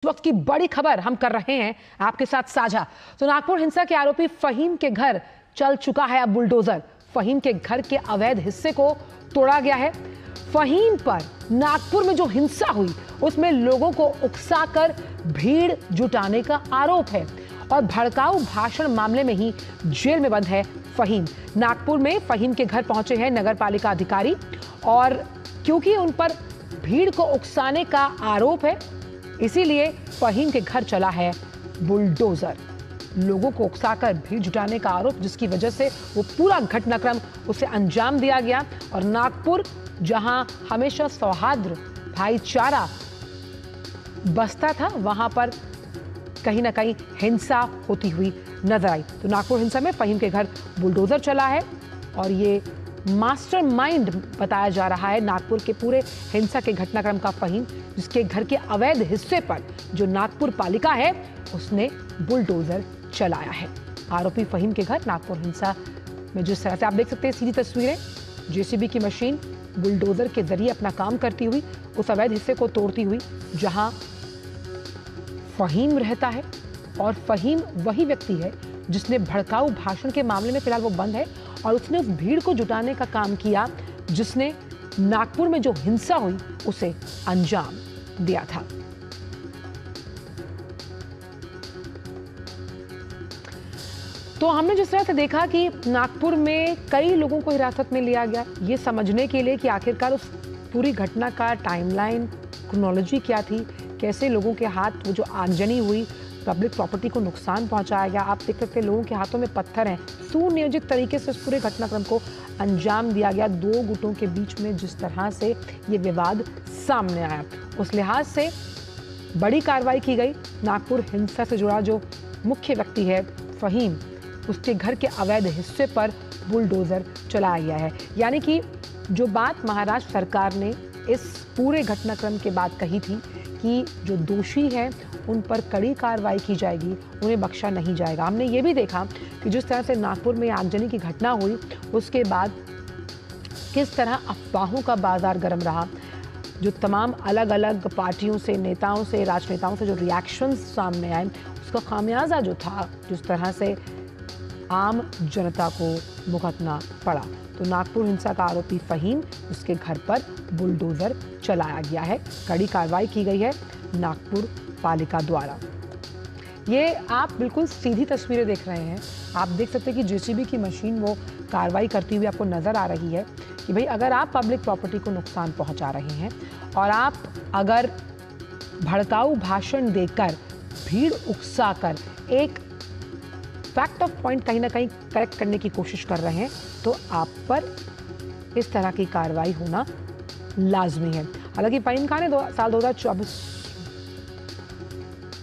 वक्त की बड़ी खबर हम कर रहे हैं आपके साथ साझा। तो नागपुर हिंसा के आरोपी फहीम के घर चल चुका है अब बुलडोजर। फहीम के घर के अवैध हिस्से को तोड़ा गया है। फहीम पर नागपुर में जो हिंसा हुई उसमें लोगों को उकसाकर भीड़ जुटाने का आरोप है और भड़काऊ भाषण मामले में ही जेल में बंद है फहीम। नागपुर में फहीम के घर पहुंचे हैं नगर पालिका अधिकारी और क्योंकि उन पर भीड़ को उकसाने का आरोप है इसीलिए फहीम के घर चला है बुलडोजर। लोगों को उकसाकर भीड़ जुटाने का आरोप जिसकी वजह से वो पूरा घटनाक्रम उसे अंजाम दिया गया और नागपुर जहां हमेशा सौहार्द भाईचारा बसता था वहां पर कहीं ना कहीं हिंसा होती हुई नजर आई। तो नागपुर हिंसा में फहीम के घर बुलडोजर चला है और ये मास्टरमाइंड बताया जा रहा है नागपुर के पूरे हिंसा के घटनाक्रम का फहीम, जिसके घर के अवैध हिस्से पर जो नागपुर पालिका है उसने बुलडोजर चलाया है। आरोपी फहीम के घर नागपुर हिंसा में जिस तरह से आप देख सकते हैं सीधी तस्वीरें, जेसीबी की मशीन बुलडोजर के जरिए अपना काम करती हुई उस अवैध हिस्से को तोड़ती हुई जहां फहीम रहता है। और फहीम वही व्यक्ति है जिसने भड़काऊ भाषण के मामले में फिलहाल वो बंद है और उसने उस भीड़ को जुटाने का काम किया जिसने नागपुर में जो हिंसा हुई उसे अंजाम दिया था। तो हमने जिस तरह से देखा कि नागपुर में कई लोगों को हिरासत में लिया गया ये समझने के लिए कि आखिरकार उस पूरी घटना का टाइमलाइन क्रोनोलॉजी क्या थी, कैसे लोगों के हाथ वो जो आगजनी हुई, पब्लिक प्रॉपर्टी को नुकसान पहुंचाया गया। आप देख सकते हैं लोगों के हाथों में पत्थर हैं। सुनियोजित तरीके से इस पूरे घटनाक्रम को अंजाम दिया गया। दो गुटों के बीच में जिस तरह से ये विवाद सामने आया उस लिहाज से बड़ी कार्रवाई की गई। नागपुर हिंसा से जुड़ा जो मुख्य व्यक्ति है फहीम, उसके घर के अवैध हिस्से पर बुलडोजर चलाया गया है। यानी कि जो बात महाराष्ट्र सरकार ने इस पूरे घटनाक्रम के बाद कही थी कि जो दोषी हैं उन पर कड़ी कार्रवाई की जाएगी, उन्हें बख्शा नहीं जाएगा। हमने ये भी देखा कि जिस तरह से नागपुर में आगजनी की घटना हुई उसके बाद किस तरह अफवाहों का बाजार गर्म रहा। जो तमाम अलग अलग पार्टियों से, नेताओं से, राजनेताओं से जो रिएक्शंस सामने आए उसका खामियाजा जो था, जिस तरह से आम जनता को भुगतना पड़ा। तो नागपुर हिंसा का आरोपी फहीम, उसके घर पर बुलडोजर चलाया गया है। कड़ी कार्रवाई की गई है नागपुर पालिका द्वारा। ये आप बिल्कुल सीधी तस्वीरें देख रहे हैं। आप देख सकते हैं कि जेसीबी की मशीन वो कार्रवाई करती हुई आपको नजर आ रही है कि भाई अगर आप पब्लिक प्रॉपर्टी को नुकसान पहुंचा रहे हैं और आप अगर भड़काऊ भाषण देकर, भीड़ उकसाकर एक फैक्ट ऑफ पॉइंट कहीं ना कहीं करेक्ट करने की कोशिश कर रहे हैं तो आप पर इस तरह की कार्रवाई होना लाजमी है। हालांकि फहीम खान ने साल 2024